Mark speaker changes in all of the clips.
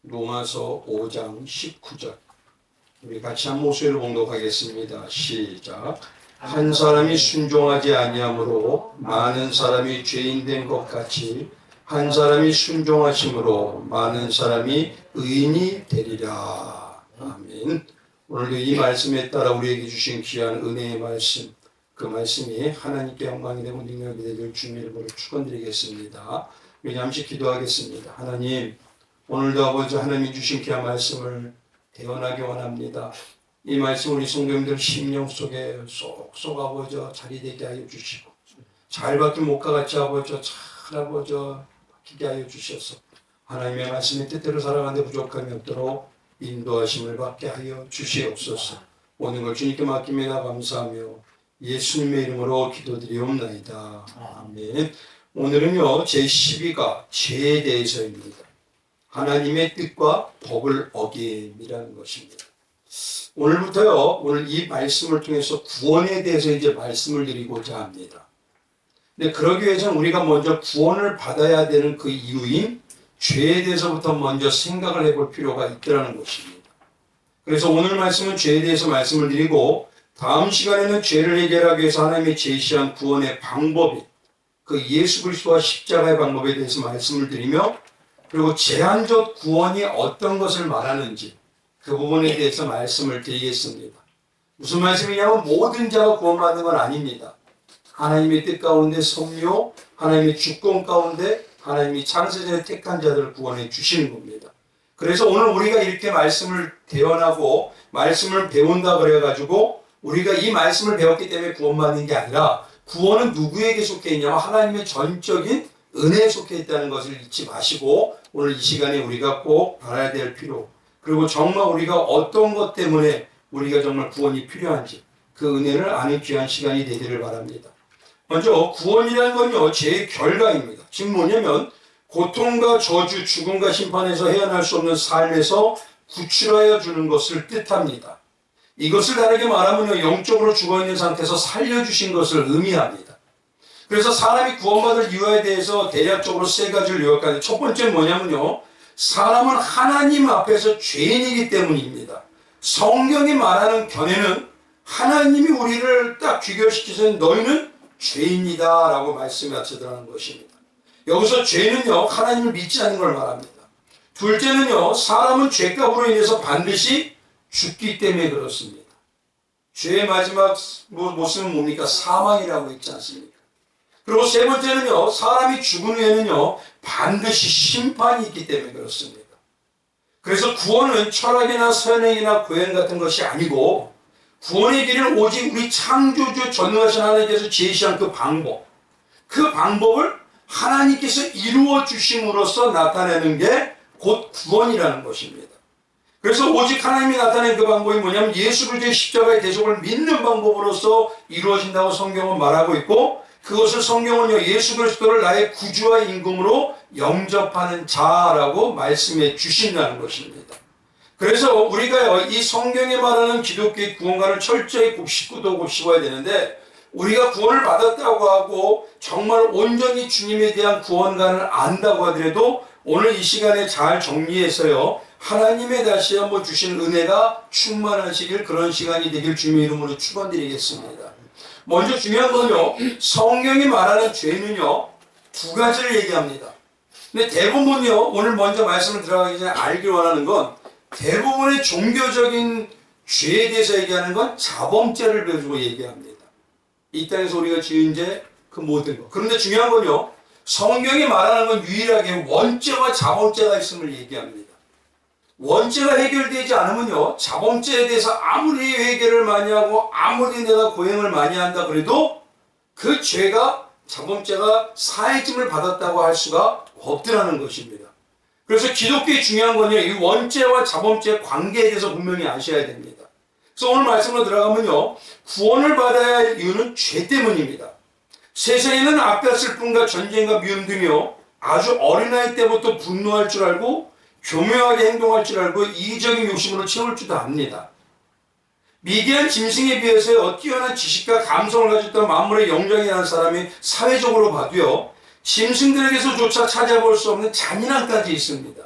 Speaker 1: 로마서 5장 19절. 우리 같이 한 목소리로 봉독하겠습니다. 시작. 한 사람이 순종하지 아니함으로 많은 사람이 죄인 된 것 같이 한 사람이 순종하심으로 많은 사람이 의인이 되리라. 아멘. 오늘도 이 말씀에 따라 우리에게 주신 귀한 은혜의 말씀, 그 말씀이 하나님께 영광이 되고 능력이 되길 주님의 이름으로 축원드리겠습니다. 우리 잠시 기도하겠습니다. 하나님, 오늘도 아버지 하나님이 주신 귀한 말씀을 대언하기 원합니다. 이 말씀 우리 성도님들 심령 속에 쏙쏙 아버지 자리되게 하여 주시고, 잘 박힌 목과 같이 아버지 잘 아버지 박히게 하여 주셔서 하나님의 말씀의 뜻대로 살아가는 데 부족함이 없도록 인도하심을 받게 하여 주시옵소서. 모든 걸 주님께 맡깁니다. 감사하며 예수님의 이름으로 기도드리옵나이다. 아멘. 오늘은요 제12가 죄에 대해서입니다. 하나님의 뜻과 법을 어김이라는 것입니다. 오늘부터요, 오늘 이 말씀을 통해서 구원에 대해서 이제 말씀을 드리고자 합니다. 근데 그러기 위해서는 우리가 먼저 구원을 받아야 되는 그 이유인 죄에 대해서부터 먼저 생각을 해볼 필요가 있다는 것입니다. 그래서 오늘 말씀은 죄에 대해서 말씀을 드리고, 다음 시간에는 죄를 해결하기 위해서 하나님이 제시한 구원의 방법인 그 예수 그리스도와 십자가의 방법에 대해서 말씀을 드리며, 그리고 제한적 구원이 어떤 것을 말하는지 그 부분에 대해서 말씀을 드리겠습니다. 무슨 말씀이냐면 모든 자가 구원받는 건 아닙니다. 하나님의 뜻 가운데 성료, 하나님의 주권 가운데 하나님이 창세전에 택한 자들을 구원해 주시는 겁니다. 그래서 오늘 우리가 이렇게 말씀을 대언하고 말씀을 배운다 그래가지고 우리가 이 말씀을 배웠기 때문에 구원받는 게 아니라, 구원은 누구에게 속해 있냐면 하나님의 전적인 은혜에 속해 있다는 것을 잊지 마시고, 오늘 이 시간에 우리가 꼭 알아야 될 필요, 그리고 정말 우리가 어떤 것 때문에 우리가 정말 구원이 필요한지 그 은혜를 아는 귀한 시간이 되기를 바랍니다. 먼저 구원이라는 건요 죄의 결과입니다. 즉 뭐냐면 고통과 저주, 죽음과 심판에서 헤어날 수 없는 삶에서 구출하여 주는 것을 뜻합니다. 이것을 다르게 말하면요 영적으로 죽어있는 상태에서 살려주신 것을 의미합니다. 그래서 사람이 구원받을 이유에 대해서 대략적으로 세 가지를 요약하는데, 첫 번째는 뭐냐면요, 사람은 하나님 앞에서 죄인이기 때문입니다. 성경이 말하는 견해는 하나님이 우리를 딱 귀결시키셔서 너희는 죄인이다 라고 말씀하시더라는 것입니다. 여기서 죄는요 하나님을 믿지 않는 걸 말합니다. 둘째는요, 사람은 죄값으로 인해서 반드시 죽기 때문에 그렇습니다. 죄의 마지막 모습은 뭡니까? 사망이라고 했지 않습니까? 그리고 세 번째는요, 사람이 죽은 후에는요 반드시 심판이 있기 때문에 그렇습니다. 그래서 구원은 철학이나 선행이나 고행 같은 것이 아니고, 구원의 길은 오직 우리 창조주 전능하신 하나님께서 제시한 그 방법을 하나님께서 이루어 주심으로써 나타내는 게 곧 구원이라는 것입니다. 그래서 오직 하나님이 나타낸 그 방법이 뭐냐면 예수 그리스도의 십자가의 대속을 믿는 방법으로서 이루어진다고 성경은 말하고 있고, 그것을 성경은요 예수 그리스도를 나의 구주와 임금으로 영접하는 자라고 말씀해 주신다는 것입니다. 그래서 우리가요 이 성경에 말하는 기독교의 구원관을 철저히 곱씹고도 곱씹어야 되는데, 우리가 구원을 받았다고 하고 정말 온전히 주님에 대한 구원관을 안다고 하더라도 오늘 이 시간에 잘 정리해서요 하나님의 다시 한번 주신 은혜가 충만하시길, 그런 시간이 되길 주님의 이름으로 축원드리겠습니다. 먼저 중요한 건요, 성경이 말하는 죄는요 두 가지를 얘기합니다. 근데 대부분요, 오늘 먼저 말씀을 들어가기 전에 알길 원하는 건, 대부분의 종교적인 죄에 대해서 얘기하는 건 자범죄를 가지고 얘기합니다. 이 땅에서 우리가 지은 죄, 그 모든 것. 그런데 중요한 건요, 성경이 말하는 건 유일하게 원죄와 자범죄가 있음을 얘기합니다. 원죄가 해결되지 않으면요 자범죄에 대해서 아무리 회개를 많이 하고 아무리 내가 고행을 많이 한다 그래도 그 죄가, 자범죄가 사해짐을 받았다고 할 수가 없더라는 것입니다. 그래서 기독교의 중요한 건요 이 원죄와 자범죄의 관계에 대해서 분명히 아셔야 됩니다. 그래서 오늘 말씀으로 들어가면요, 구원을 받아야 할 이유는 죄 때문입니다. 세상에는 악과 슬픔과 전쟁과 미움 등이요 아주 어린아이 때부터 분노할 줄 알고 교묘하게 행동할 줄 알고 이기적인 욕심으로 채울 줄도 압니다. 미개한 짐승에 비해서 뛰어난 지식과 감성을 가졌던 만물의 영장이라는 사람이 사회적으로 봐도요 짐승들에게서조차 찾아볼 수 없는 잔인함까지 있습니다.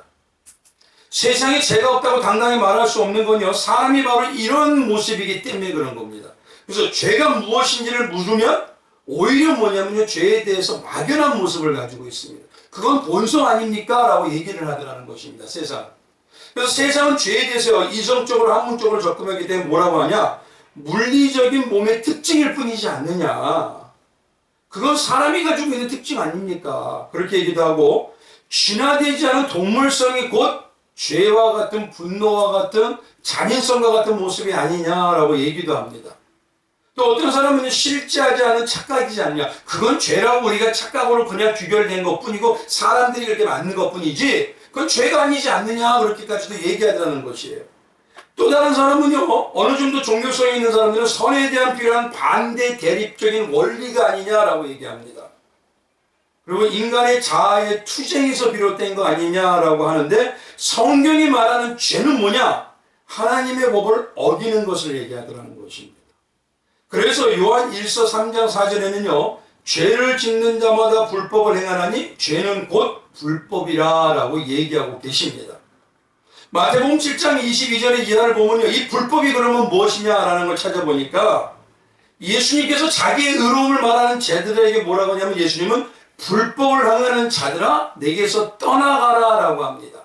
Speaker 1: 세상에 죄가 없다고 당당히 말할 수 없는 건요, 사람이 바로 이런 모습이기 때문에 그런 겁니다. 그래서 죄가 무엇인지를 물으면 오히려 뭐냐면요, 죄에 대해서 막연한 모습을 가지고 있습니다. 그건 본성 아닙니까? 라고 얘기를 하더라는 것입니다, 세상. 그래서 세상은 죄에 대해서 이성적으로 학문적으로 접근하기 때문에 뭐라고 하냐? 물리적인 몸의 특징일 뿐이지 않느냐. 그건 사람이 가지고 있는 특징 아닙니까? 그렇게 얘기도 하고, 진화되지 않은 동물성이 곧 죄와 같은 분노와 같은 잔인성과 같은 모습이 아니냐라고 얘기도 합니다. 또 어떤 사람은 실제하지 않은 착각이지 않냐. 그건 죄라고 우리가 착각으로 그냥 귀결된 것뿐이고 사람들이 그렇게 만든 것뿐이지 그건 죄가 아니지 않느냐 그렇게까지도 얘기하자는 것이에요. 또 다른 사람은요, 어느 정도 종교성이 있는 사람들은 선에 대한 필요한 반대 대립적인 원리가 아니냐라고 얘기합니다. 그리고 인간의 자아의 투쟁에서 비롯된 거 아니냐라고 하는데 성경이 말하는 죄는 뭐냐? 하나님의 법을 어기는 것을 얘기하더라는 것입니다. 그래서 요한 1서 3장 4절에는요, 죄를 짓는 자마다 불법을 행하나니 죄는 곧 불법이라 라고 얘기하고 계십니다. 마태복음 7장 22절의 이하를 보면요, 이 불법이 그러면 무엇이냐라는 걸 찾아보니까 예수님께서 자기의 의로움을 말하는 자들에게 뭐라고 하냐면 예수님은 불법을 행하는 자들아 내게서 떠나가라 라고 합니다.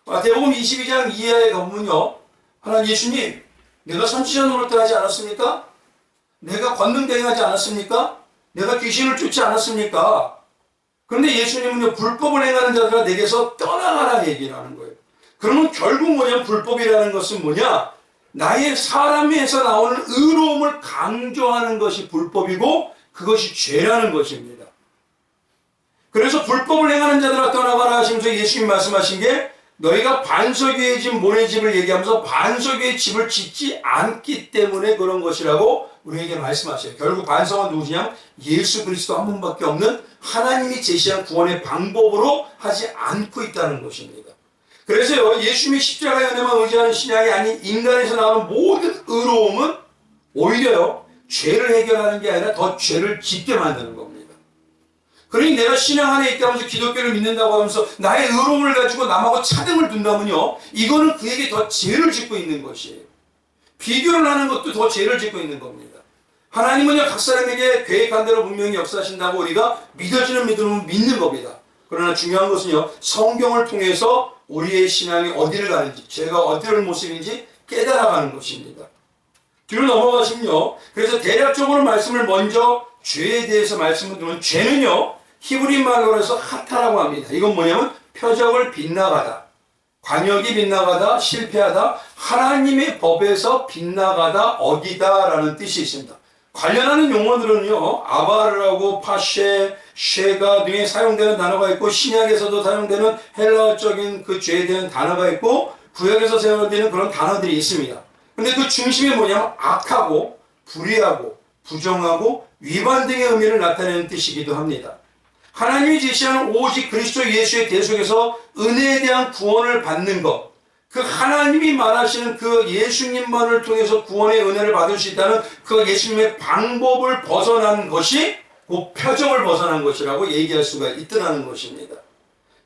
Speaker 1: 마태복음 22장 이하에 가보면요, 하나님 예수님, 내가 선지자 노릇을 하지 않았습니까? 내가 권능대행하지 않았습니까? 내가 귀신을 쫓지 않았습니까? 그런데 예수님은요, 불법을 행하는 자들아 내게서 떠나가라 얘기를 하는 거예요. 그러면 결국 뭐냐, 불법이라는 것은 뭐냐? 나의 사람에서 나오는 의로움을 강조하는 것이 불법이고 그것이 죄라는 것입니다. 그래서 불법을 행하는 자들아 떠나가라 하시면서 예수님 말씀하신 게 너희가 반석 위의 집 모래 집을 얘기하면서 반석 위의 집을 짓지 않기 때문에 그런 것이라고 우리에게 말씀하셔요. 결국 반석은 누구냐? 예수 그리스도 한 분밖에 없는 하나님이 제시한 구원의 방법으로 하지 않고 있다는 것입니다. 그래서요, 예수님이 십자가의 은혜만 의지하는 신앙이 아닌 인간에서 나오는 모든 의로움은 오히려요, 죄를 해결하는 게 아니라 더 죄를 짓게 만드는 겁니다. 그러니 내가 신앙 안에 있다면서 기독교를 믿는다고 하면서 나의 의로움을 가지고 남하고 차등을 둔다면요, 이거는 그에게 더 죄를 짓고 있는 것이에요. 비교를 하는 것도 더 죄를 짓고 있는 겁니다. 하나님은요, 각 사람에게 계획한 대로 분명히 역사하신다고 우리가 믿어지는 믿음은 믿는 겁니다. 그러나 중요한 것은요, 성경을 통해서 우리의 신앙이 어디를 가는지, 죄가 어디를 모습인지 깨달아가는 것입니다. 뒤로 넘어가시면요, 그래서 대략적으로 말씀을 먼저 죄에 대해서 말씀을 드리면 죄는요, 히브리 말로 해서 하타라고 합니다. 이건 뭐냐면 표적을 빗나가다, 관역이 빗나가다, 실패하다, 하나님의 법에서 빗나가다, 어기다 라는 뜻이 있습니다. 관련하는 용어들은요, 아바르라고 파쉐, 쉐가 등에 사용되는 단어가 있고 신약에서도 사용되는 헬라어적인 그 죄에 대한 단어가 있고 구약에서 사용되는 그런 단어들이 있습니다. 근데 그 중심이 뭐냐면 악하고 불의하고 부정하고 위반 등의 의미를 나타내는 뜻이기도 합니다. 하나님이 제시하는 오직 그리스도 예수의 대속에서 은혜에 대한 구원을 받는 것, 그 하나님이 말하시는 그 예수님만을 통해서 구원의 은혜를 받을 수 있다는 그 예수님의 방법을 벗어난 것이 그 표적을 벗어난 것이라고 얘기할 수가 있더라는 것입니다.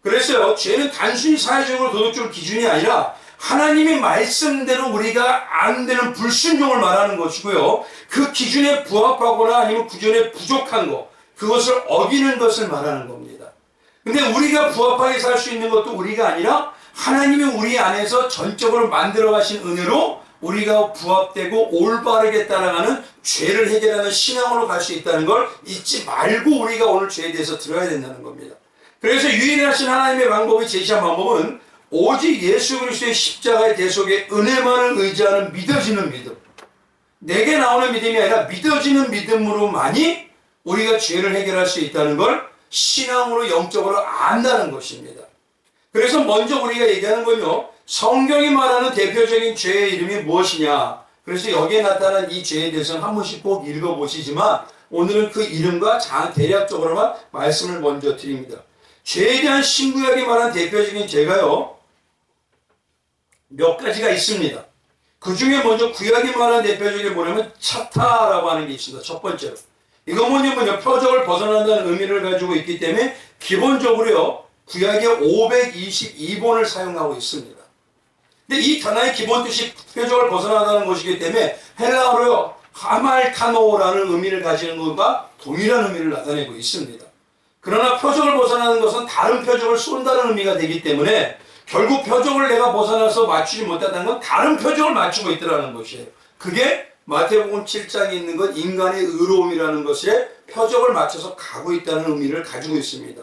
Speaker 1: 그래서요, 죄는 단순히 사회적으로 도덕적으로 기준이 아니라 하나님이 말씀대로 우리가 안 되는 불순종을 말하는 것이고요, 그 기준에 부합하거나 아니면 기준에 부족한 것, 그것을 어기는 것을 말하는 겁니다. 근데 우리가 부합하게 살 수 있는 것도 우리가 아니라 하나님이 우리 안에서 전적으로 만들어 가신 은혜로 우리가 부합되고 올바르게 따라가는 죄를 해결하는 신앙으로 갈 수 있다는 걸 잊지 말고 우리가 오늘 죄에 대해서 들어야 된다는 겁니다. 그래서 유일하신 하나님의 방법이 제시한 방법은 오직 예수 그리스도의 십자가의 대속의 은혜만을 의지하는 믿어지는 믿음, 내게 나오는 믿음이 아니라 믿어지는 믿음으로만이 우리가 죄를 해결할 수 있다는 걸 신앙으로 영적으로 안다는 것입니다. 그래서 먼저 우리가 얘기하는 건요, 성경이 말하는 대표적인 죄의 이름이 무엇이냐. 그래서 여기에 나타난 이 죄에 대해서는 한 번씩 꼭 읽어보시지만 오늘은 그 이름과 대략적으로만 말씀을 먼저 드립니다. 죄에 대한 신구약이 말한 대표적인 죄가요, 몇 가지가 있습니다. 그 중에 먼저 구약이 말하는 대표적인 뭐냐면 차타라고 하는 게 있습니다. 첫 번째로. 이거 뭐냐면요, 표적을 벗어난다는 의미를 가지고 있기 때문에 기본적으로요, 구약에 522번을 사용하고 있습니다. 근데 이 단어의 기본 뜻이 표적을 벗어나다는 것이기 때문에 헬라어로 하말타노라는 의미를 가지는 것과 동일한 의미를 나타내고 있습니다. 그러나 표적을 벗어나는 것은 다른 표적을 쏜다는 의미가 되기 때문에 결국 표적을 내가 벗어나서 맞추지 못한다는 건 다른 표적을 맞추고 있더라는 것이에요. 그게 마태복음 7장에 있는 것 인간의 의로움이라는 것에 표적을 맞춰서 가고 있다는 의미를 가지고 있습니다.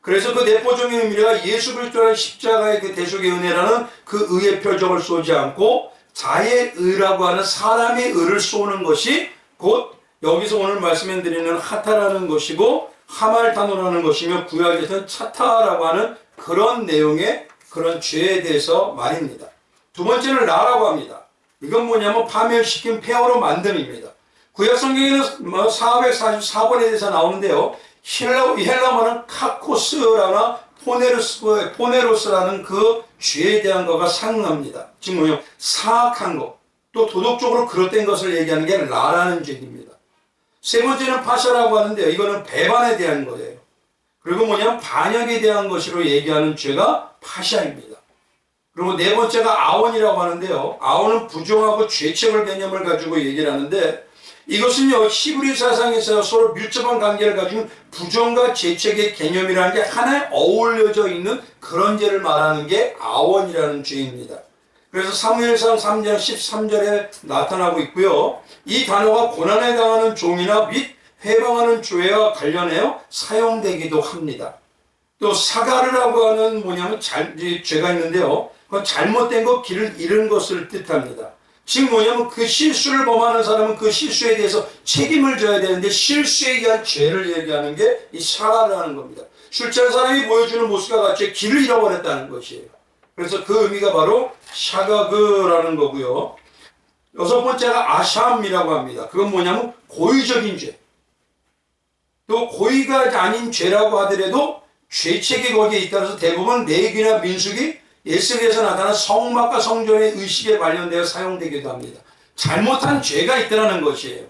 Speaker 1: 그래서 그 내포적인 의미가 예수 그리스도의 십자가의 그 대속의 은혜라는 그 의의 표적을 쏘지 않고 자의 의라고 하는 사람의 의를 쏘는 것이 곧 여기서 오늘 말씀드리는 하타라는 것이고 하말타노라는 것이며 구약에서는 차타라고 하는 그런 내용의 그런 죄에 대해서 말입니다. 두 번째는 라라고 합니다. 이건 뭐냐면 파멸시킨 폐허로 만듦입니다. 구약 성경에는 444번에 대해서 나오는데요. 헬라어는 카코스라나 포네로스라는 그 죄에 대한 거가 상응합니다. 지금 뭐냐면 사악한 것, 또 도덕적으로 그릇된 것을 얘기하는 게 라라는 죄입니다. 세 번째는 파샤라고 하는데요. 이거는 배반에 대한 거예요. 그리고 뭐냐면 반역에 대한 것으로 얘기하는 죄가 파샤입니다. 그리고 네 번째가 아원이라고 하는데요. 아원은 부정하고 죄책을 개념을 가지고 얘기를 하는데 이것은요, 히브리 사상에서 서로 밀접한 관계를 가진 부정과 죄책의 개념이라는 게 하나에 어울려져 있는 그런 죄를 말하는 게 아원이라는 죄입니다. 그래서 사무엘상 3장 13절에 나타나고 있고요. 이 단어가 고난에 당하는 종이나 및 회방하는 죄와 관련해서 사용되기도 합니다. 또 사가르라고 하는 뭐냐면 죄가 있는데요. 그건 잘못된 것, 길을 잃은 것을 뜻합니다. 지금 뭐냐면 그 실수를 범하는 사람은 그 실수에 대해서 책임을 져야 되는데 실수에 의한 죄를 얘기하는 게 이 사가르라는 겁니다. 술 취한 사람이 보여주는 모습과 같이 길을 잃어버렸다는 것이에요. 그래서 그 의미가 바로 샤가그라는 거고요. 여섯 번째가 아샴이라고 합니다. 그건 뭐냐면 고의적인 죄. 또 고의가 아닌 죄라고 하더라도 죄책이 거기에 있다서 대부분 레위기나 민수기 예수께서 나타난 성막과 성전의 의식에 관련되어 사용되기도 합니다. 잘못한 죄가 있다는 것이에요.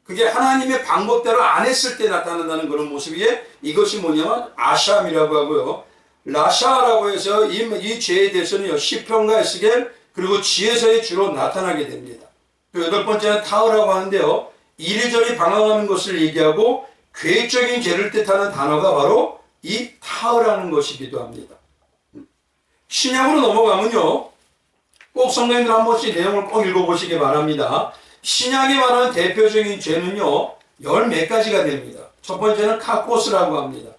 Speaker 1: 그게 하나님의 방법대로 안 했을 때 나타난다는 그런 모습이에 이것이 뭐냐면 아샴이라고 하고요. 라샤라고 해서 이 죄에 대해서는 시편과 에스겔 그리고 지혜서에 주로 나타나게 됩니다. 또 여덟 번째는 타흐라고 하는데요. 이리저리 방황하는 것을 얘기하고 계획적인 죄를 뜻하는 단어가 바로 이 타흐라는 것이기도 합니다. 신약으로 넘어가면요. 꼭 성도님들 한 번씩 내용을 꼭 읽어보시기 바랍니다. 신약이 말하는 대표적인 죄는요. 열 몇 가지가 됩니다. 첫 번째는 카코스라고 합니다.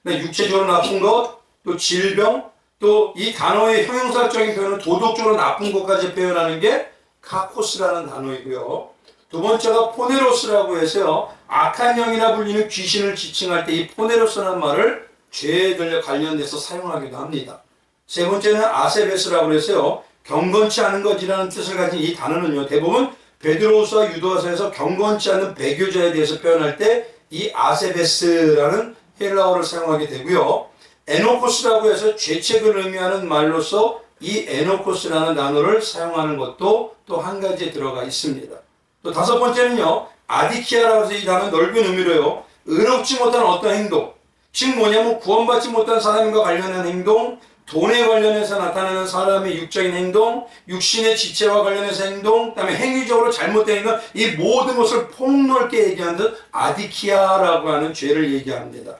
Speaker 1: 육체적으로 나쁜 것, 또 질병, 또 이 단어의 형용사적인 표현은 도덕적으로 나쁜 것까지 표현하는 게 카코스라는 단어이고요. 두 번째가 포네로스라고 해서요. 악한 영이라 불리는 귀신을 지칭할 때 이 포네로스라는 말을 죄에 관련돼서 사용하기도 합니다. 세 번째는 아세베스라고 해서요. 경건치 않은 것이라는 뜻을 가진 이 단어는요. 대부분 베드로후서와 유다서에서 경건치 않은 배교자에 대해서 표현할 때 이 아세베스라는 헬라어를 사용하게 되고요. 에노코스라고 해서 죄책을 의미하는 말로서 이 에노코스라는 단어를 사용하는 것도 또 한 가지에 들어가 있습니다. 또 다섯 번째는요. 아디키아라고 해서 이 단어는 넓은 의미로요. 의롭지 못한 어떤 행동, 즉 뭐냐면 구원받지 못한 사람과 관련한 행동, 돈에 관련해서 나타나는 사람의 육적인 행동, 육신의 지체와 관련해서 행동, 그다음에 행위적으로 잘못된 행동, 이 모든 것을 폭넓게 얘기하는 듯 아디키아라고 하는 죄를 얘기합니다.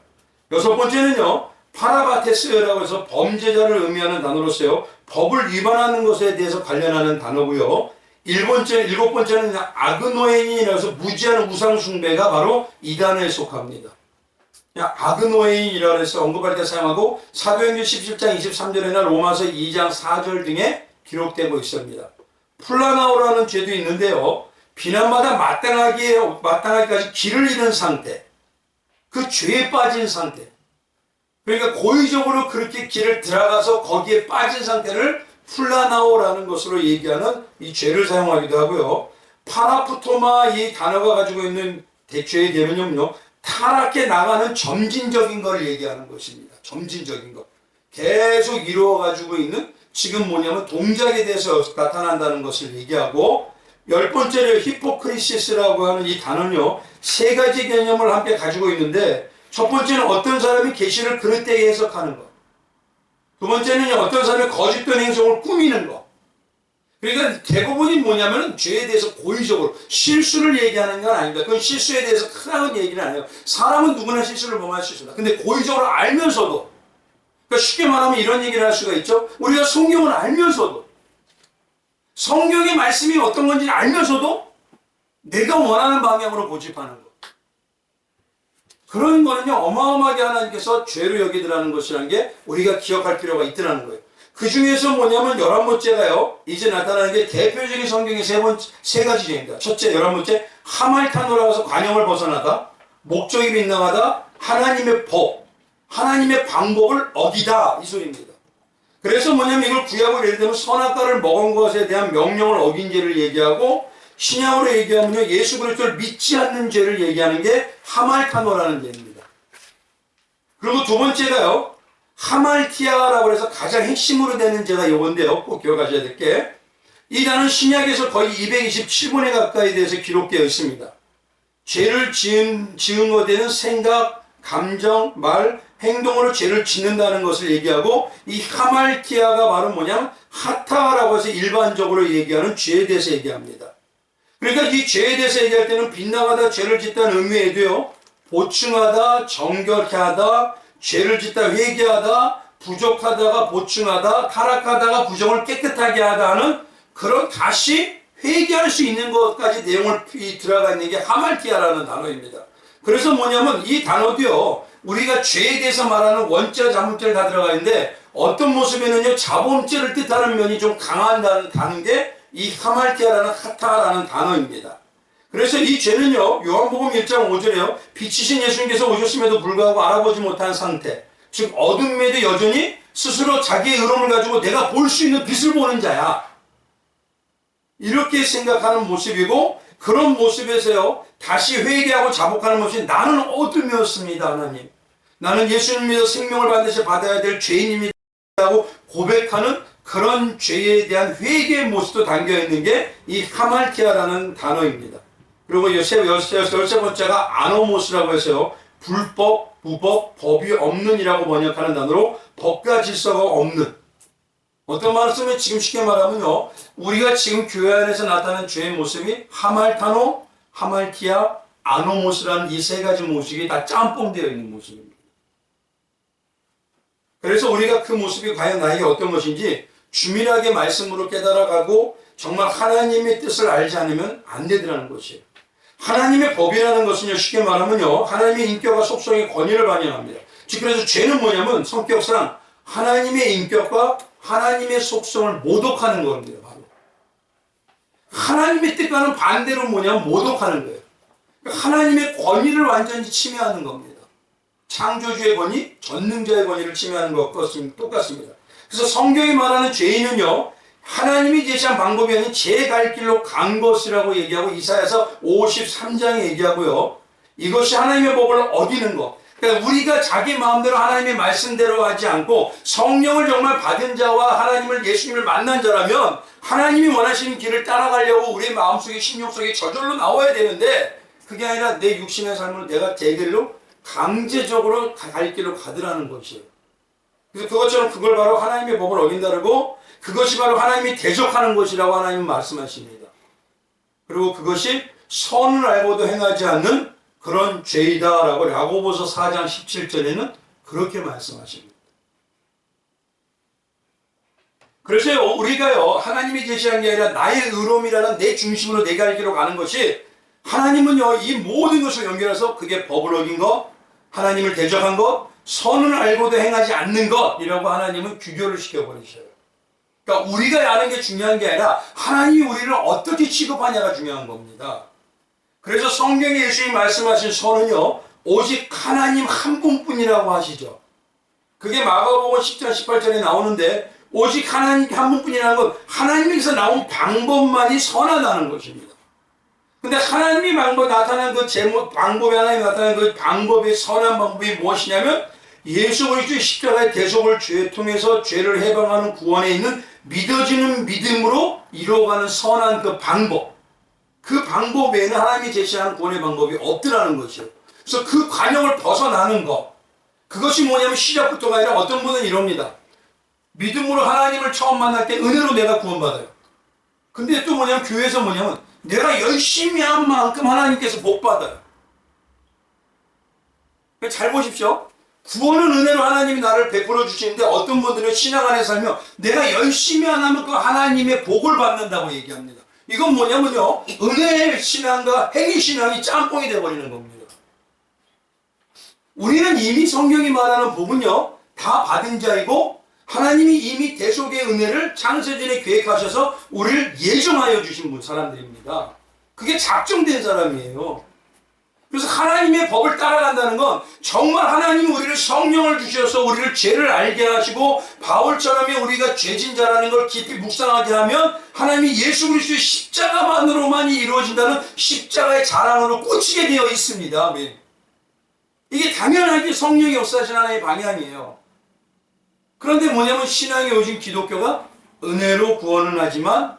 Speaker 1: 여섯 번째는요. 파라바테스라고 해서 범죄자를 의미하는 단어로서요. 법을 위반하는 것에 대해서 관련하는 단어고요. 일곱 번째는 아그노에인이라고 해서 무지한 우상 숭배가 바로 이 단어에 속합니다. 아그노에인이라고 해서 언급할 때 사용하고 사도행전 17장 23절이나 로마서 2장 4절 등에 기록되고 있습니다. 플라나오라는 죄도 있는데요. 비난마다 마땅하기까지 길을 잃은 상태, 그 죄에 빠진 상태, 그러니까 고의적으로 그렇게 길을 들어가서 거기에 빠진 상태를 플라나오라는 것으로 얘기하는 이 죄를 사용하기도 하고요. 파라푸토마 이 단어가 가지고 있는 대죄의 개념은요. 타락해 나가는 점진적인 걸 얘기하는 것입니다. 점진적인 것. 계속 이루어가지고 있는 지금 뭐냐면 동작에 대해서 나타난다는 것을 얘기하고 열 번째로 히포크리시스라고 하는 이 단어는요. 세 가지 개념을 함께 가지고 있는데 첫 번째는 어떤 사람이 계시를 그릇되게 해석하는 것. 두 번째는요, 어떤 사람이 거짓된 행동을 꾸미는 거. 그러니까 대부분이 뭐냐면은 죄에 대해서 고의적으로 실수를 얘기하는 건 아닙니다. 그건 실수에 대해서 크다는 얘기는 아니에요. 사람은 누구나 실수를 범할 수 있습니다. 근데 고의적으로 알면서도, 그러니까 쉽게 말하면 이런 얘기를 할 수가 있죠. 우리가 성경을 알면서도, 성경의 말씀이 어떤 건지 알면서도 내가 원하는 방향으로 고집하는 것. 그런 거는요, 어마어마하게 하나님께서 죄로 여기더라는 것이라는 게 우리가 기억할 필요가 있더라는 거예요. 그 중에서 뭐냐면 11번째가요, 이제 나타나는 게 대표적인 성경의 세 가지 죄입니다. 첫째, 11번째, 하말타노라고 해서 관용을 벗어나다, 목적이 빗나가다, 하나님의 법, 하나님의 방법을 어기다, 이 소리입니다. 그래서 뭐냐면 이걸 구약으로 예를 들면 선악과를 먹은 것에 대한 명령을 어긴 죄를 얘기하고, 신약으로 얘기하면요, 예수 그리스도를 믿지 않는 죄를 얘기하는 게 하말타노라는 죄입니다. 그리고 두 번째가요, 하말티아라고 해서 가장 핵심으로 되는 죄가 이건데요. 꼭 기억하셔야 될 게, 이 단어는 신약에서 거의 227번에 가까이 돼서 기록되어 있습니다. 죄를 지은 것에 대한 생각, 감정, 말, 행동으로 죄를 짓는다는 것을 얘기하고, 이 하말티아가 바로 뭐냐면 하타라고 해서 일반적으로 얘기하는 죄에 대해서 얘기합니다. 그러니까 이 죄에 대해서 얘기할 때는 빗나가다 죄를 짓다는 의미에도요, 보충하다, 정결케 하다, 죄를 짓다 회개하다, 부족하다가 보충하다, 타락하다가 부정을 깨끗하게 하다 하는 그런 다시 회개할 수 있는 것까지 내용을 들어가 있는 게 하말티아라는 단어입니다. 그래서 뭐냐면 이 단어도요, 우리가 죄에 대해서 말하는 원죄와 자범죄를 다 들어가 있는데, 어떤 모습에는요, 자범죄를 뜻하는 면이 좀 강한다는 게 이 하말티아라는 하타라는 단어입니다. 그래서 이 죄는요, 요한복음 1장 5절에요, 빛이신 예수님께서 오셨음에도 불구하고 알아보지 못한 상태, 즉 어둠에도 여전히 스스로 자기의 의로움을 가지고 내가 볼 수 있는 빛을 보는 자야, 이렇게 생각하는 모습이고, 그런 모습에서요, 다시 회개하고 자복하는 모습이 나는 어둠이었습니다. 하나님, 나는 예수님 믿어 생명을 반드시 받아야 될 죄인입니다 하고 고백하는 그런 죄에 대한 회개의 모습도 담겨있는 게 이 하말티아라는 단어입니다. 그리고 열세 번째가 아노모스라고 해서요, 불법, 무법, 법이 없는이라고 번역하는 단어로 법과 질서가 없는. 어떤 말을 쓰면 지금 쉽게 말하면요, 우리가 지금 교회 안에서 나타나는 죄의 모습이 하말타노, 하말티아, 아노모스라는 이 세 가지 모습이 다 짬뽕되어 있는 모습입니다. 그래서 우리가 그 모습이 과연 나에게 어떤 것인지 주밀하게 말씀으로 깨달아가고 정말 하나님의 뜻을 알지 않으면 안 되더라는 것이에요. 하나님의 법이라는 것은요, 쉽게 말하면요, 하나님의 인격과 속성의 권위를 반영합니다. 즉 그래서 죄는 뭐냐면 성격상 하나님의 인격과 하나님의 속성을 모독하는 겁니다. 바로 하나님의 뜻과는 반대로 뭐냐면 모독하는 거예요. 그러니까 하나님의 권위를 완전히 침해하는 겁니다. 창조주의 권위, 전능자의 권위를 침해하는 것과 똑같습니다. 그래서 성경이 말하는 죄인은요, 하나님이 제시한 방법이 아닌 제 갈 길로 간 것이라고 얘기하고, 이사야서 53장에 얘기하고요, 이것이 하나님의 법을 어기는 것. 그러니까 우리가 자기 마음대로 하나님의 말씀대로 하지 않고 성령을 정말 받은 자와 하나님을, 예수님을 만난 자라면 하나님이 원하시는 길을 따라가려고 우리 마음속에, 심령 속에 저절로 나와야 되는데, 그게 아니라 내 육신의 삶을 내가 대길로 강제적으로 갈 길로 가더라는 것이에요. 그래서 그것처럼 그걸 바로 하나님의 법을 어긴다고, 그것이 바로 하나님이 대적하는 것이라고 하나님은 말씀하십니다. 그리고 그것이 선을 알고도 행하지 않는 그런 죄이다라고 야고보서 4장 17절에는 그렇게 말씀하십니다. 그래서 우리가요, 하나님이 제시한 게 아니라 나의 의로움이라는 내 중심으로 내 갈 길로 가는 것이, 하나님은요, 이 모든 것을 연결해서 그게 법을 어긴 것, 하나님을 대적한 것, 선을 알고도 행하지 않는 것이라고 하나님은 규결을 시켜버리셔요. 그러니까 우리가 아는 게 중요한 게 아니라 하나님이 우리를 어떻게 취급하냐가 중요한 겁니다. 그래서 성경에 예수님이 말씀하신 선은요, 오직 하나님 한 분뿐이라고 하시죠. 그게 마가복음 10장 18절에 나오는데, 오직 하나님 한 분뿐이라는 건 하나님에서 나온 방법만이 선하다는 것입니다. 근데 하나님이 나타난 그 제목, 방법이 하나님이 나타난 그 방법의 선한 방법이 무엇이냐면, 예수 그리스도의 십자가의 대속을 통해서 죄를 해방하는 구원에 있는 믿어지는 믿음으로 이루어가는 선한 그 방법. 그 방법 외에는 하나님이 제시하는 구원의 방법이 없더라는 것이요. 그래서 그 관용을 벗어나는 것. 그것이 뭐냐면 시작부터가 아니라 어떤 분은 이럽니다. 믿음으로 하나님을 처음 만날 때 은혜로 내가 구원받아요. 근데 또 뭐냐면 교회에서 뭐냐면 내가 열심히 한 만큼 하나님께서 복 받아요. 잘 보십시오. 구원은 은혜로 하나님이 나를 베풀어 주시는데 어떤 분들은 신앙 안에 살며 내가 열심히 안 하면 그 하나님의 복을 받는다고 얘기합니다. 이건 뭐냐면요, 은혜의 신앙과 행위 신앙이 짬뽕이 되어버리는 겁니다. 우리는 이미 성경이 말하는 복은요 다 받은 자이고 하나님이 이미 대속의 은혜를 창세전에 계획하셔서 우리를 예정하여 주신 사람들입니다. 그게 작정된 사람이에요. 그래서 하나님의 법을 따라간다는 건 정말 하나님이 우리를 성령을 주셔서 우리를 죄를 알게 하시고 바울처럼 우리가 죄진 자라는 걸 깊이 묵상하게 하면 하나님이 예수 그리스도의 십자가만으로만이 이루어진다는 십자가의 자랑으로 꽂히게 되어 있습니다. 아멘. 이게 당연하게 성령이 역사하신 하나님의 방향이에요. 그런데 뭐냐면 신앙의 요즘 기독교가 은혜로 구원은 하지만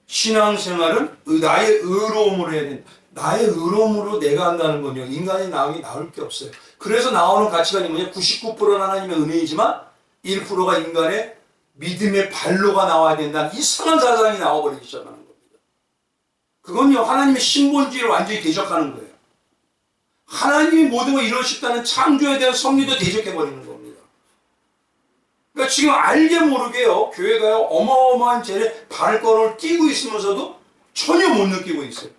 Speaker 1: 신앙생활은 나의 의로움으로 해야 된다. 나의 의로움으로 내가 한다는 건요, 인간의 나음이 나올 게 없어요. 그래서 나오는 가치관이 뭐냐, 99%는 하나님의 은혜이지만 1%가 인간의 믿음의 발로가 나와야 된다는 이상한 사상이 나와버리기 시작하는 겁니다. 그건요 하나님의 신본주의를 완전히 대적하는 거예요. 하나님이 모든 걸 이루셨다는 창조에 대한 섭리도 대적해버리는 겁니다. 그러니까 지금 알게 모르게요 교회가요 어마어마한 죄의 발걸음을 띄고 있으면서도 전혀 못 느끼고 있어요.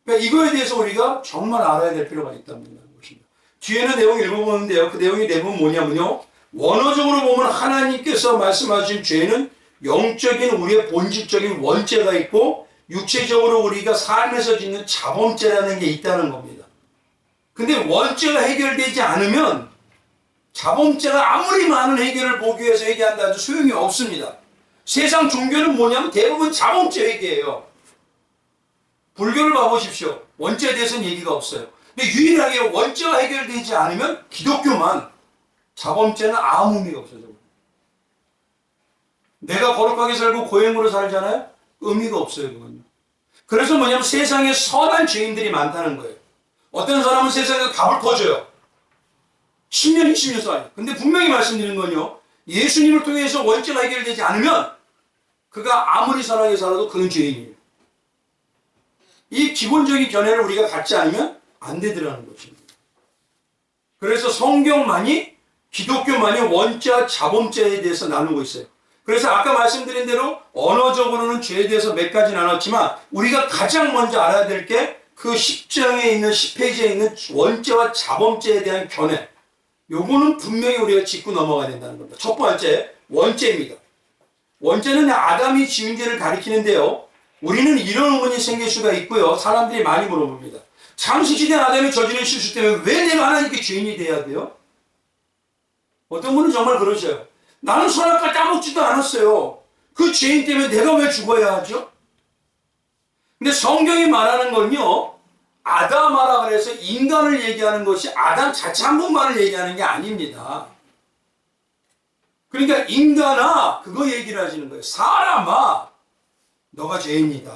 Speaker 1: 그러니까 이거에 대해서 우리가 정말 알아야 될 필요가 있다는 것입니다. 뒤에는 내용 읽어보는데요. 그 내용이 대부분 뭐냐면요, 원어적으로 보면 하나님께서 말씀하신 죄는 영적인 우리의 본질적인 원죄가 있고 육체적으로 우리가 삶에서 짓는 자범죄라는 게 있다는 겁니다. 근데 원죄가 해결되지 않으면 자범죄가 아무리 많은 해결을 보기 위해서 회개한다 해도 소용이 없습니다. 세상 종교는 뭐냐면 대부분 자범죄 회개예요. 불교를 봐보십시오. 원죄에 대해서는 얘기가 없어요. 근데 유일하게 원죄가 해결되지 않으면 기독교만 자범죄는 아무 의미가 없어요. 내가 거룩하게 살고 고행으로 살잖아요. 의미가 없어요. 그건요. 그래서 뭐냐면 세상에 선한 죄인들이 많다는 거예요. 어떤 사람은 세상에서 답을 터줘요. 10년, 20년 사이. 근데 분명히 말씀드린 건요, 예수님을 통해서 원죄가 해결되지 않으면 그가 아무리 선하게 살아도 그는 죄인이에요. 이 기본적인 견해를 우리가 갖지 않으면 안 되더라는 것입니다. 그래서 성경만이, 기독교만이 원죄와 자범죄에 대해서 나누고 있어요. 그래서 아까 말씀드린 대로 언어적으로는 죄에 대해서 몇 가지 나눴지만 우리가 가장 먼저 알아야 될 게 그 10장에 있는 10페이지에 있는 원죄와 자범죄에 대한 견해, 요거는 분명히 우리가 짚고 넘어가야 된다는 겁니다. 첫 번째, 원죄입니다. 원죄는 아담이 지은 죄를 가리키는데요, 우리는 이런 의문이 생길 수가 있고요. 사람들이 많이 물어봅니다. 창세시대 아담이 저지른 실수 때문에 왜 내가 하나님께 죄인이 돼야 돼요? 어떤 분은 정말 그러셔요. 나는 선악과 따먹지도 않았어요. 그 죄인 때문에 내가 왜 죽어야 하죠? 근데 성경이 말하는 건요, 아담아라 그래서 인간을 얘기하는 것이 아담 자체 한 분만을 얘기하는 게 아닙니다. 그러니까 인간아, 그거 얘기를 하시는 거예요. 사람아, 너가 죄인이다.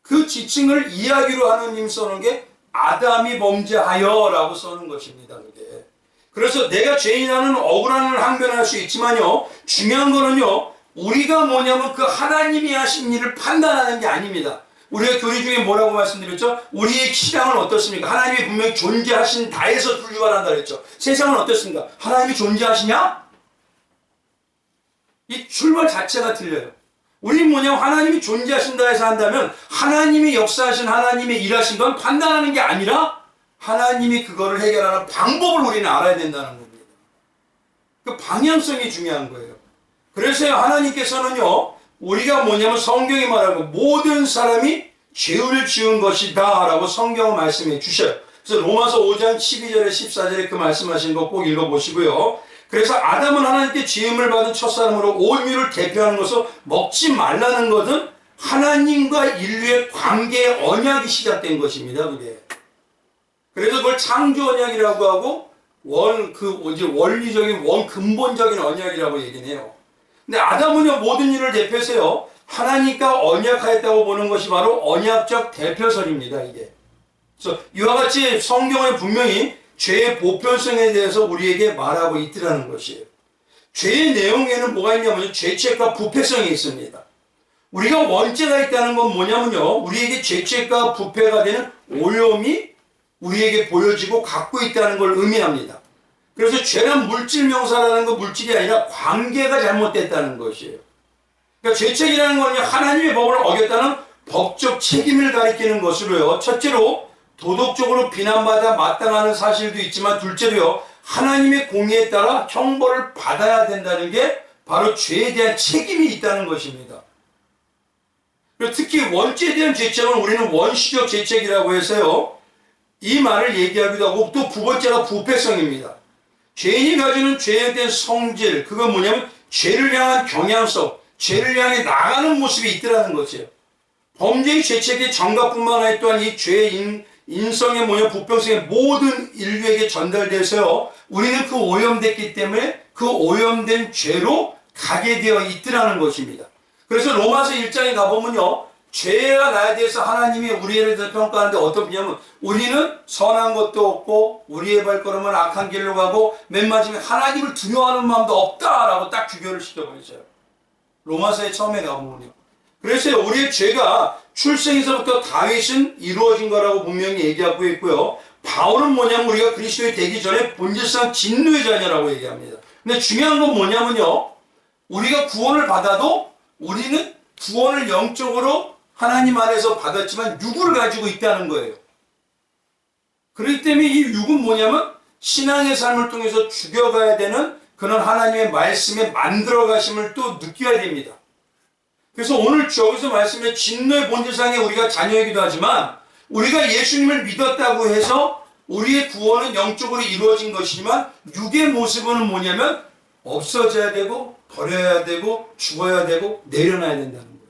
Speaker 1: 그 지칭을 이야기로 하느님 써놓은 게 아담이 범죄하여 라고 써는 것입니다. 그게. 그래서 내가 죄인이라는 억울함을 항변할 수 있지만요, 중요한 거는요, 우리가 뭐냐면 그 하나님이 하신 일을 판단하는 게 아닙니다. 우리가 교리 중에 뭐라고 말씀드렸죠? 우리의 신앙은 어떻습니까? 하나님이 분명히 존재하신 다에서 출발한다 그랬죠. 세상은 어떻습니까? 하나님이 존재하시냐? 이 출발 자체가 틀려요. 우리는 뭐냐면 하나님이 존재하신다 해서 한다면 하나님이 역사하신, 하나님의 일하신 건 판단하는 게 아니라 하나님이 그거를 해결하는 방법을 우리는 알아야 된다는 겁니다. 그 방향성이 중요한 거예요. 그래서 하나님께서는요, 우리가 뭐냐면 성경이 말하고 모든 사람이 죄를 지은 것이다 라고 성경을 말씀해 주셔요. 그래서 로마서 5장 12절에 14절에 그 말씀하신 거 꼭 읽어보시고요. 그래서 아담은 하나님께 지음을 받은 첫사람으로 온 인류를 대표하는 것을 먹지 말라는 것은 하나님과 인류의 관계의 언약이 시작된 것입니다. 그게. 그래서 그걸 창조 언약이라고 하고 원리적인 근본적인 언약이라고 얘기는 해요. 근데 아담은요, 모든 일을 대표해서요, 하나님과 언약하였다고 보는 것이 바로 언약적 대표설입니다. 이게. 그래서 이와 같이 성경에 분명히 죄의 보편성에 대해서 우리에게 말하고 있더라는 것이에요. 죄의 내용에는 뭐가 있냐면 죄책과 부패성이 있습니다. 우리가 원죄가 있다는 건 뭐냐면요, 우리에게 죄책과 부패가 되는 오염이 우리에게 보여지고 갖고 있다는 걸 의미합니다. 그래서 죄란 물질 명사라는 건 물질이 아니라 관계가 잘못됐다는 것이에요. 그러니까 죄책이라는 건 하나님의 법을 어겼다는 법적 책임을 가리키는 것으로요, 첫째로 도덕적으로 비난받아 마땅하는 사실도 있지만 둘째로요, 하나님의 공의에 따라 형벌을 받아야 된다는 게 바로 죄에 대한 책임이 있다는 것입니다. 특히 원죄에 대한 죄책은 우리는 원시적 죄책이라고 해서요, 이 말을 얘기하기도 하고, 또 두 번째가 부패성입니다. 죄인이 가지는 죄에 대한 성질, 그건 뭐냐면 죄를 향한 경향성, 죄를 향해 나가는 모습이 있더라는 거죠. 범죄의 죄책의 정가뿐만 아니라 또한 이 죄의 인성의 부평성의 모든 인류에게 전달돼서요, 우리는 그 오염됐기 때문에 그 오염된 죄로 가게 되어 있더라는 것입니다. 그래서 로마서 1장에 가보면요, 죄가 나에 대해서 하나님이 우리를 대해서 평가하는데 어떤 분이냐면, 우리는 선한 것도 없고 우리의 발걸음은 악한 길로 가고 맨 마지막에 하나님을 두려워하는 마음도 없다라고 딱 규결을 시켜버리죠. 로마서에 처음에 가보면요. 그래서 우리의 죄가 출생에서부터 다윗은 이루어진 거라고 분명히 얘기하고 있고요, 바울은 뭐냐면 우리가 그리스도의 되기 전에 본질상 진노의 자녀라고 얘기합니다. 근데 중요한 건 뭐냐면요, 우리가 구원을 받아도 우리는 구원을 영적으로 하나님 안에서 받았지만 육을 가지고 있다는 거예요. 그렇기 때문에 이 육은 뭐냐면 신앙의 삶을 통해서 죽여가야 되는 그런 하나님의 말씀에 만들어 가심을 또 느껴야 됩니다. 그래서 오늘 여기서 말씀에 진노의 본질상에 우리가 자녀이기도 하지만, 우리가 예수님을 믿었다고 해서 우리의 구원은 영적으로 이루어진 것이지만 육의 모습은 뭐냐면 없어져야 되고 버려야 되고 죽어야 되고 내려놔야 된다는 거예요.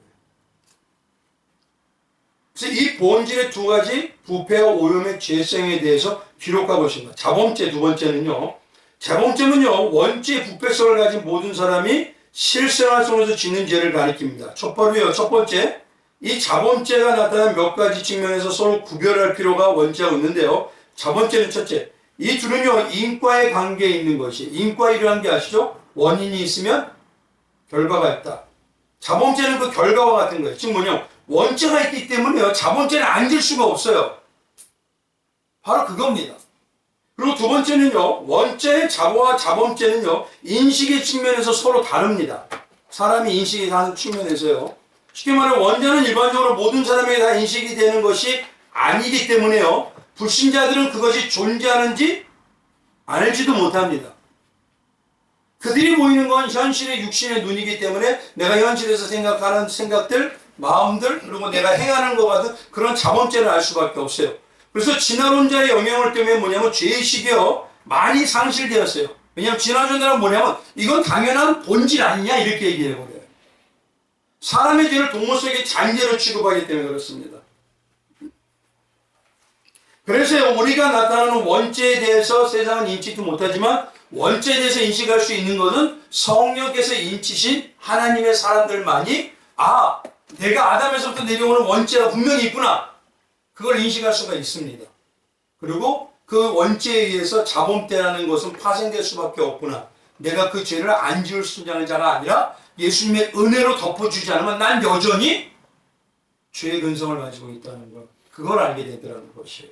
Speaker 1: 그래서 이 본질의 두 가지 부패와 오염의 죄성에 대해서 기록하고 있습니다. 자범죄 두 번째는요, 자범죄는요, 원죄의 부패성을 가진 모든 사람이 실생활 속에서 짓는 죄를 가리킵니다. 첫 번째, 이 자범죄가 나타나는 몇 가지 측면에서 서로 구별할 필요가 원죄하고 있는데요. 자범죄는 첫째, 이 둘은요, 인과의 관계에 있는 것이, 인과이라는 게 아시죠? 원인이 있으면 결과가 있다. 자범죄는 그 결과와 같은 거예요. 지금 뭐냐, 원죄가 있기 때문에요, 자범죄는 앉을 수가 없어요. 바로 그겁니다. 그리고 두 번째는요, 원죄의 자보와 자범죄는요, 인식의 측면에서 서로 다릅니다. 사람이 인식이 다른 측면에서요. 쉽게 말해 원죄는 일반적으로 모든 사람에게 다 인식이 되는 것이 아니기 때문에요, 불신자들은 그것이 존재하는지 알지도 못합니다. 그들이 보이는 건 현실의 육신의 눈이기 때문에 내가 현실에서 생각하는 생각들, 마음들, 그리고 내가 행하는 것 같은 그런 자범죄를 알 수밖에 없어요. 그래서 진화론자의 영향을 때문에 뭐냐면 죄의식이요, 많이 상실되었어요. 왜냐하면 진화론자는 뭐냐면 이건 당연한 본질 아니냐 이렇게 얘기해버려요. 사람의 죄를 동물속의 잔재로 취급하기 때문에 그렇습니다. 그래서 우리가 나타나는 원죄에 대해서 세상은 인식도 못하지만 원죄에 대해서 인식할 수 있는 것은 성령께서 인치신 하나님의 사람들만이 내가 아담에서부터 내려오는 원죄가 분명히 있구나, 그걸 인식할 수가 있습니다. 그리고 그 원죄에 의해서 자범죄라는 것은 파생될 수밖에 없구나, 내가 그 죄를 안 지을 수 있는 자가 아니라 예수님의 은혜로 덮어주지 않으면 난 여전히 죄의 근성을 가지고 있다는 것, 그걸 알게 되더라는 것이에요.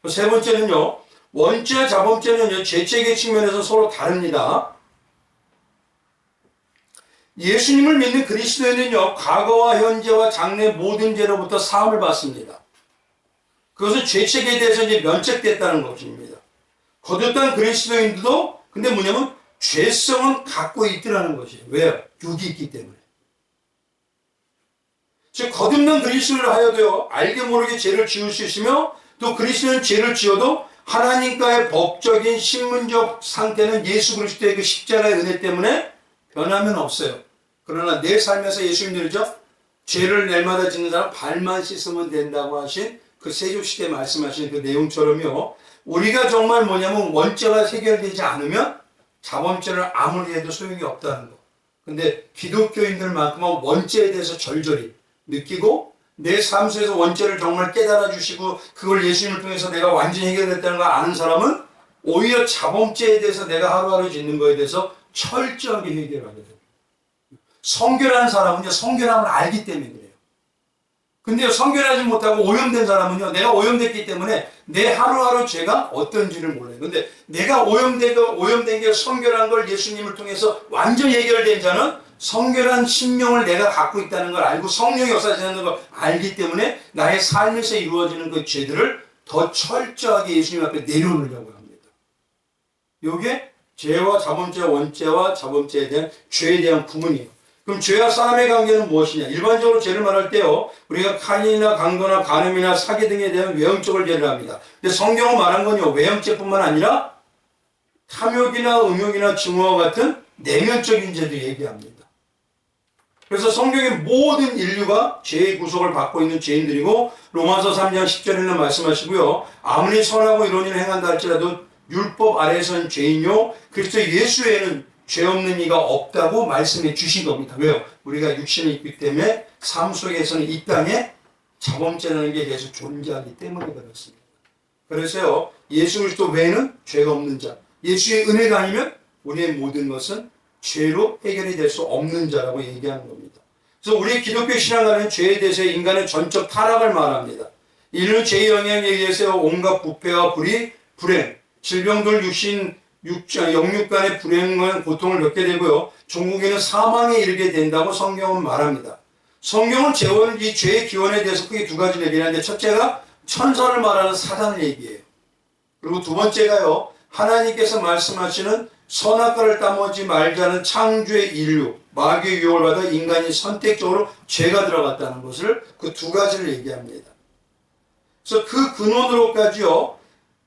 Speaker 1: 세 번째는요, 원죄와 자범죄는요, 죄책의 측면에서 서로 다릅니다. 예수님을 믿는 그리스도인은요, 과거와 현재와 장래 모든 죄로부터 사함을 받습니다. 그것은 죄책에 대해서 이제 면책됐다는 것입니다. 거듭난 그리스도인들도 근데 뭐냐면 죄성은 갖고 있더라는 것이에요. 왜요? 육이 있기 때문에. 즉 거듭난 그리스도인을 하여도요, 알게 모르게 죄를 지을 수 있으며, 또 그리스도는 죄를 지어도 하나님과의 법적인 신문적 상태는 예수 그리스도의 그 십자가의 은혜 때문에 변하면 없어요. 그러나 내 삶에서 예수님들이죠, 죄를 날마다 짓는 사람 발만 씻으면 된다고 하신 그 세조시대 말씀하신 그 내용처럼요, 우리가 정말 뭐냐면 원죄가 해결되지 않으면 자범죄를 아무리 해도 소용이 없다는 거. 근데 기독교인들만큼은 원죄에 대해서 절절히 느끼고 내 삶 속에서 원죄를 정말 깨달아 주시고 그걸 예수님을 통해서 내가 완전히 해결됐다는 걸 아는 사람은 오히려 자범죄에 대해서 내가 하루하루 짓는 거에 대해서 철저하게 해결하게 돼요. 성결한 사람은요, 성결함을 알기 때문에 그래요. 근데요, 성결하지 못하고 오염된 사람은요, 내가 오염됐기 때문에 내 하루하루 죄가 어떤지를 몰라요. 근데 내가 오염된 게 성결한 걸 예수님을 통해서 완전 해결된 자는 성결한 심령을 내가 갖고 있다는 걸 알고 성령이 역사하시는 걸 알기 때문에 나의 삶에서 이루어지는 그 죄들을 더 철저하게 예수님 앞에 내려놓으려고 합니다. 이게 죄와 자범죄와 원죄와 자범죄에 대한 죄에 대한 구분이에요. 그럼 죄와 사람의 관계는 무엇이냐? 일반적으로 죄를 말할 때요, 우리가 간이나 강도나 간음이나 사기 등에 대한 외형적을 죄를 합니다. 근데 성경은 말한 건요, 외형죄뿐만 아니라 탐욕이나 음욕이나 증오와 같은 내면적인 죄도 얘기합니다. 그래서 성경의 모든 인류가 죄의 구속을 받고 있는 죄인들이고, 로마서 3장 10절에는 말씀하시고요, 아무리 선하고 이런 일을 행한다 할지라도 율법 아래에서는 죄인요, 그리스도 예수 외에는 죄 없는 이가 없다고 말씀해 주신 겁니다. 왜요? 우리가 육신이 있기 때문에 삶 속에서는 이 땅에 자범죄라는 게 계속 존재하기 때문에 그렇습니다. 그래서요, 예수 그리스도 외에는 죄가 없는 자, 예수의 은혜가 아니면 우리의 모든 것은 죄로 해결이 될 수 없는 자라고 얘기하는 겁니다. 그래서 우리 기독교 신앙가는 죄에 대해서 인간의 전적 타락을 말합니다. 이는 죄의 영향에 의해서 온갖 부패와 불의, 불행, 질병들, 영육 간의 불행과 고통을 겪게 되고요, 종국에는 사망에 이르게 된다고 성경은 말합니다. 성경은 이 죄의 기원에 대해서 크게 두 가지를 얘기하는데, 첫째가 천사를 말하는 사단을 얘기해요. 그리고 두 번째가요, 하나님께서 말씀하시는 선악과를 따먹지 말자는 창조의 인류, 마귀의 유혹을 받아 인간이 선택적으로 죄가 들어갔다는 것을, 그 두 가지를 얘기합니다. 그래서 그 근원으로까지요,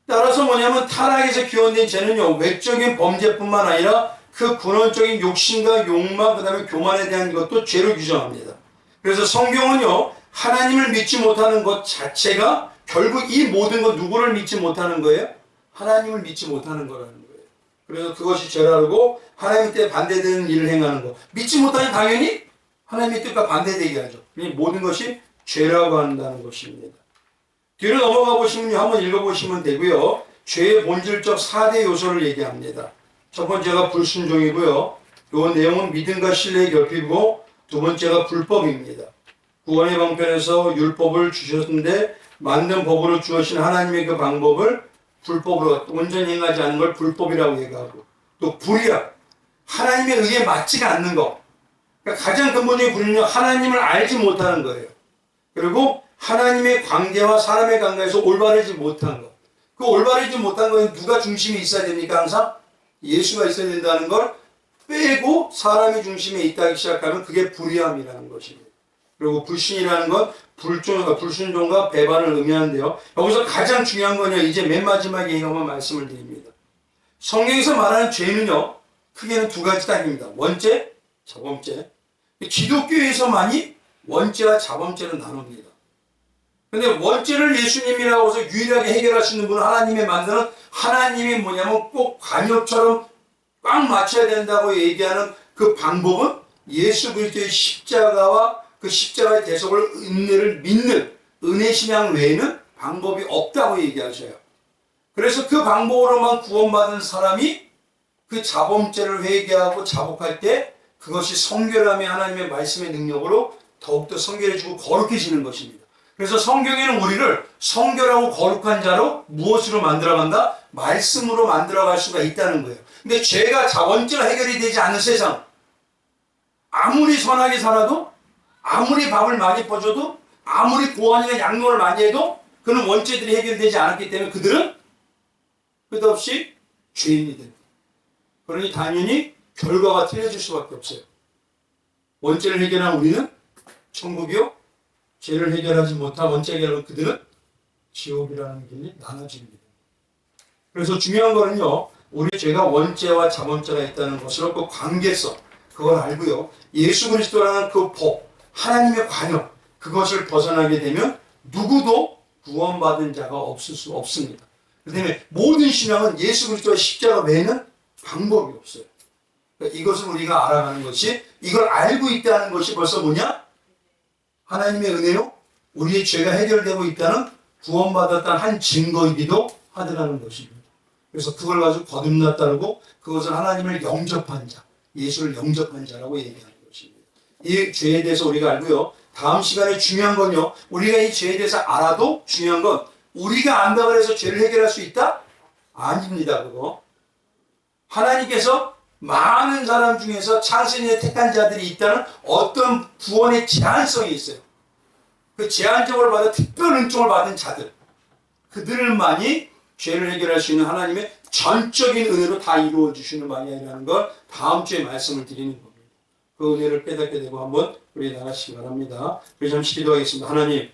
Speaker 1: 따라서 뭐냐면 타락에서 기원된 죄는요, 외적인 범죄뿐만 아니라 그 근원적인 욕심과 욕망, 그 다음에 교만에 대한 것도 죄로 규정합니다. 그래서 성경은요, 하나님을 믿지 못하는 것 자체가 결국 이 모든 것, 누구를 믿지 못하는 거예요? 하나님을 믿지 못하는 거라는 거예요. 그래서 그것이 죄라고, 하나님 뜻에 반대되는 일을 행하는 것, 믿지 못하니 당연히 하나님의 뜻과 반대되게 하죠. 모든 것이 죄라고 한다는 것입니다. 뒤로 넘어가 보시면요, 한번 읽어보시면 되고요, 죄의 본질적 4대 요소를 얘기합니다. 첫 번째가 불순종이고요, 이 내용은 믿음과 신뢰의 결핍이고, 두 번째가 불법입니다. 구원의 방편에서 율법을 주셨는데 만든 법으로 주어진 하나님의 그 방법을 불법으로 온전히 행하지 않은 걸 불법이라고 얘기하고, 또 불의학, 하나님의 의에 맞지가 않는 것. 그러니까 가장 근본적인 불의는 하나님을 알지 못하는 거예요. 그리고 하나님의 관계와 사람의 관계에서 올바르지 못한 것. 그 올바르지 못한 것에 누가 중심이 있어야 됩니까? 항상 예수가 있어야 된다는 걸 빼고 사람이 중심에 있다기 시작하면 그게 불의함이라는 것입니다. 그리고 불신이라는 건 불순종과 배반을 의미하는데요, 여기서 가장 중요한 건요, 이제 맨 마지막에 이것만 말씀을 드립니다. 성경에서 말하는 죄는요, 크게는 두 가지 단위입니다. 원죄, 자범죄. 기독교에서만이 원죄와 자범죄를 나눕니다. 근데 원죄를 예수님이라고 해서 유일하게 해결할 수 있는 분은 하나님의 만드는, 하나님이 뭐냐면 꼭 관역처럼 꽉 맞춰야 된다고 얘기하는 그 방법은 예수 그리스도의 십자가와 그 십자가의 대속을, 은혜를 믿는 은혜 신앙 외에는 방법이 없다고 얘기하셔요. 그래서 그 방법으로만 구원받은 사람이 그 자범죄를 회개하고 자복할 때 그것이 성결함이 하나님의 말씀의 능력으로 더욱더 성결해지고 거룩해지는 것입니다. 그래서 성경에는 우리를 성결하고 거룩한 자로 무엇으로 만들어간다? 말씀으로 만들어갈 수가 있다는 거예요. 근데 죄가 원죄가 해결이 되지 않는 세상, 아무리 선하게 살아도, 아무리 밥을 많이 퍼줘도, 아무리 고안이나 양로를 많이 해도 그는 원죄들이 해결되지 않았기 때문에 그들은 끝없이 죄인이 됩니다. 그러니 당연히 결과가 틀려질 수밖에 없어요. 원죄를 해결한 우리는 천국이요, 죄를 해결하지 못한 원죄 해결한 그들은 지옥이라는 길이 나눠집니다. 그래서 중요한 거는요, 우리 죄가 원죄와 자범죄가 있다는 것으로 그 관계성, 그걸 알고요, 예수 그리스도라는 그 법, 하나님의 관역, 그것을 벗어나게 되면 누구도 구원받은 자가 없을 수 없습니다. 그렇기 때문에 모든 신앙은 예수 그리스도의 십자가 외에는 방법이 없어요. 그러니까 이것을 우리가 알아가는 것이, 이걸 알고 있다는 것이 벌써 뭐냐? 하나님의 은혜로 우리의 죄가 해결되고 있다는, 구원받았다는 한 증거이기도 하더라는 것입니다. 그래서 그걸 가지고 거듭났다고 그것은 하나님을 영접한 자, 예수를 영접한 자라고 얘기하는 것입니다. 이 죄에 대해서 우리가 알고요. 다음 시간에 중요한 건요. 우리가 이 죄에 대해서 알아도 중요한 건 우리가 안다고 해서 죄를 해결할 수 있다? 아닙니다. 그거. 하나님께서 많은 사람 중에서 창세년에 택한 자들이 있다는 어떤 구원의 제한성이 있어요. 그 제한적으로 받은 특별 은총을 받은 자들, 그들만이 죄를 해결할 수 있는 하나님의 전적인 은혜로 다 이루어 주시는 방향이라는 걸 다음 주에 말씀을 드리는 겁니다. 그 은혜를 깨닫게 되고 한번 우리 나가시기 바랍니다. 우리 잠시 기도하겠습니다. 하나님,